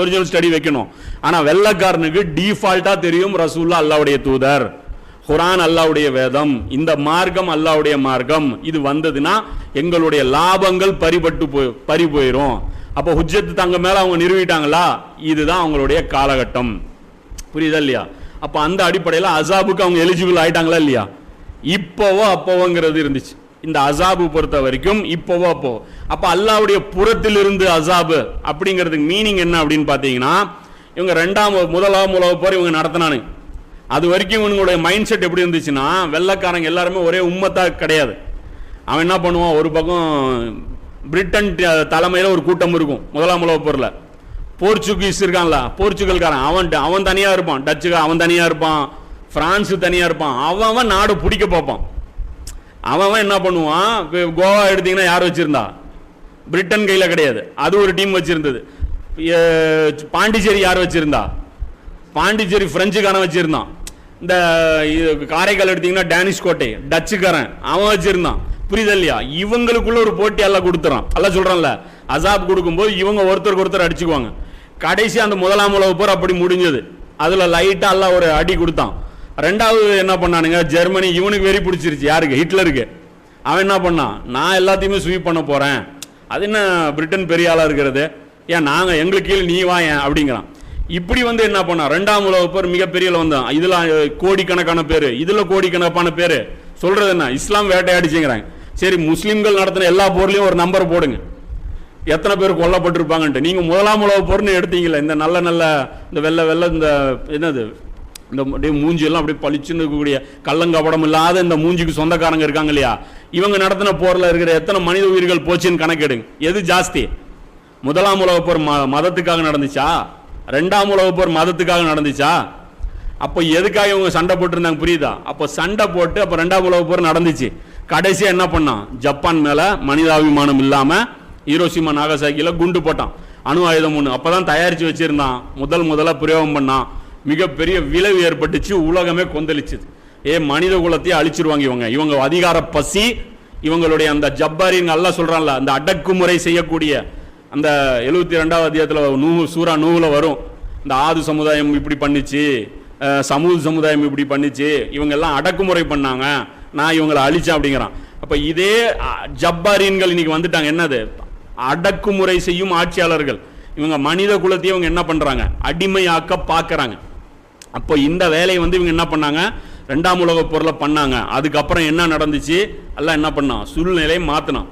Original study வைக்கணும். ஆனா வெள்ளக்காரனுக்கு டிஃபால்ட்டா தெரியும் ரசூலுல்லாஹ் அல்லாஹ்வுடைய தூதர், குர்ஆன் அல்லாஹ்வுடைய வேதம், இந்த மார்க்கம் அல்லாஹ்வுடைய மார்க்கம். இது வந்ததுன்னா எங்களுடைய லாபங்கள் பறி போயிரும். அப்போ ஹுஜ்ஜத் தங்க மேல அவங்க நிறுவிட்டாங்களா, இதுதான் அவங்களுடைய காலகட்டம். புரியுதா இல்லையா? அப்ப அந்த அடிப்படையில் அசாபுக்கு அவங்க எலிஜிபிள் ஆயிட்டாங்களா இல்லையா? இப்போவோ அப்போவோங்கிறது இருந்துச்சு. இந்த அசாபு பொறுத்த வரைக்கும் இப்போவோ அப்போ. அப்ப அல்லாஹ்வுடைய புறத்திலிருந்து அசாபு அப்படிங்கிறதுக்கு மீனிங் என்ன அப்படின்னு பார்த்தீங்கன்னா, இவங்க முதலாம் உலகப் போர் இவங்க நடத்தினானு. அது வரைக்கும் இவங்களுடைய மைண்ட் செட் எப்படி இருந்துச்சுன்னா, வெள்ளைக்காரங்க எல்லாருமே ஒரே உம்மத்தா கிடையாது. அவன் என்ன பண்ணுவான், ஒரு பக்கம் பிரிட்டன் தலைமையில் ஒரு கூட்டம் இருக்கும் முதலாம் உலகப் போரில். போர்ச்சுகீஸ் இருக்கான்ல, போர்ச்சுகல்காரன் அவன் தனியாக இருப்பான், டச்சுக்காரன் அவன் தனியாக இருப்பான், பிரான்ஸு தனியாக இருப்பான். அவன் நாடு பிடிக்க பார்ப்பான். அவன் என்ன பண்ணுவான், கோவா எடுத்தீங்கன்னா யார் வச்சிருந்தா, பிரிட்டன் கையில் கிடையாது, அது ஒரு டீம் வச்சிருந்தது. பாண்டிச்சேரி யார் வச்சிருந்தா, பாண்டிச்சேரி பிரெஞ்சுக்காரன் வச்சிருந்தான். இந்த காரைக்கால் எடுத்தீங்கன்னா டேனிஷ் கோட்டை டச்சுக்காரன் அவன் வச்சிருந்தான். புரியுது இல்லையா? இவங்களுக்குள்ள ஒரு போட்டி எல்லாம் கொடுத்துறான். எல்லாம் சொல்றான்ல, அசாப் கொடுக்கும்போது இவங்க ஒருத்தருக்கு ஒருத்தர் அடிச்சுக்குவாங்க. கடைசி அந்த முதலாம் உலகப் போர் அப்படி முடிஞ்சது. அதுல லைட்டா எல்லாம் ஒரு அடி கொடுத்தான். ரெண்டாவது என்ன பண்ணானுங்க, ஜெர்மனி இவனுக்கு வெறி பிடிச்சிருச்சு, யாருக்கு, ஹிட்லருக்கு. அவன் என்ன பண்ணான், நான் எல்லாத்தையுமே ஸ்வீப் பண்ண போறேன், அது என்ன பிரிட்டன் பெரிய ஆளா இருக்கிறது, ஏன் நாங்க எங்களுக்கு கீழே நீ வா ஏன் அப்படிங்கிறான். இப்படி என்ன பண்ணா, ரெண்டாம் உலகப் போர் மிகப்பெரிய வந்தான். இதுல கோடிக்கணக்கான பேரு, இதுல கோடிக்கணக்கான பேரு. சொல்றது என்ன, இஸ்லாம் வேட்டையாடிச்சுங்கிறாங்க. சரி, முஸ்லிம்கள் நடத்தின எல்லா போர்லயும் ஒரு நம்பர் போடுங்க, எத்தனை பேர் கொல்லப்பட்டிருப்பாங்கன்ட்டு. நீங்க முதலாம் உலகப் போர்னு எடுத்தீங்களா, இந்த நல்ல இந்த வெள்ளை இந்த என்னது, இந்த மூஞ்சி எல்லாம் அப்படியே பளிச்சுன்னு இருக்கக்கூடிய கள்ளங்கபடம் இல்லாத இந்த மூஞ்சிக்கு சொந்தக்காரங்க இருக்காங்க இல்லையா, இவங்க நடத்தின போர்ல இருக்கிற எத்தனை மனித உயிர்கள் போச்சுன்னு கணக்கெடுங்க. எது ஜாஸ்தி? முதலாம் உலகப் போர் மதத்துக்காக நடந்துச்சா, ரெண்டாம் உலகப் போர் மதத்துக்காக நடந்துச்சா? அப்போ எதுக்காக இவங்க சண்டை போட்டுருந்தாங்க, புரியுதா? அப்போ சண்டை போட்டு அப்போ ரெண்டாம் உலகப் போர் நடந்துச்சு. கடைசியா என்ன பண்ணான், ஜப்பான் மேல மனிதாபிமானம் இல்லாம ஹீரோஷிமா நாகசாக்கில குண்டு போட்டான், அணு ஆயுதம் ஒன்று. அப்பதான் தயாரிச்சு வச்சிருந்தான், முதல்ல பிரயோகம் பண்ணான். மிகப்பெரிய விளைவு ஏற்பட்டுச்சு, உலகமே கொந்தளிச்சுது. மனித குலத்தையே அழிச்சிருவாங்க இவங்க அதிகார பசி, இவங்களுடைய அந்த ஜப்பாரின் அல்லா சொல்றான்ல, அந்த அடக்குமுறை செய்யக்கூடிய அந்த 72வது அத்தியாயத்தில் சூரா நூஹ்ல வரும். இந்த ஆது சமுதாயம் இப்படி பண்ணிச்சு, சமூக சமுதாயம் இப்படி பண்ணிச்சு, இவங்க எல்லாம் அடக்குமுறை பண்ணாங்க, நான் இவங்களை அழிச்சேன் அப்படிங்கிறான். அப்ப இதே ஜப்பாரீன்கள் இன்னைக்கு வந்துட்டாங்க. என்னது, அடக்குமுறை செய்யும் ஆட்சியாளர்கள். இவங்க மனித குலத்தையே இவங்க என்ன பண்றாங்க, அடிமையாக்க பார்க்கறாங்க. அப்போ இந்த வேலையை இவங்க என்ன பண்ணாங்க, ரெண்டாம் உலகப் போர்ல பண்ணாங்க. அதுக்கப்புறம் என்ன நடந்துச்சு, எல்லாம் என்ன பண்ணான், சூழ்நிலையை மாத்தினான்.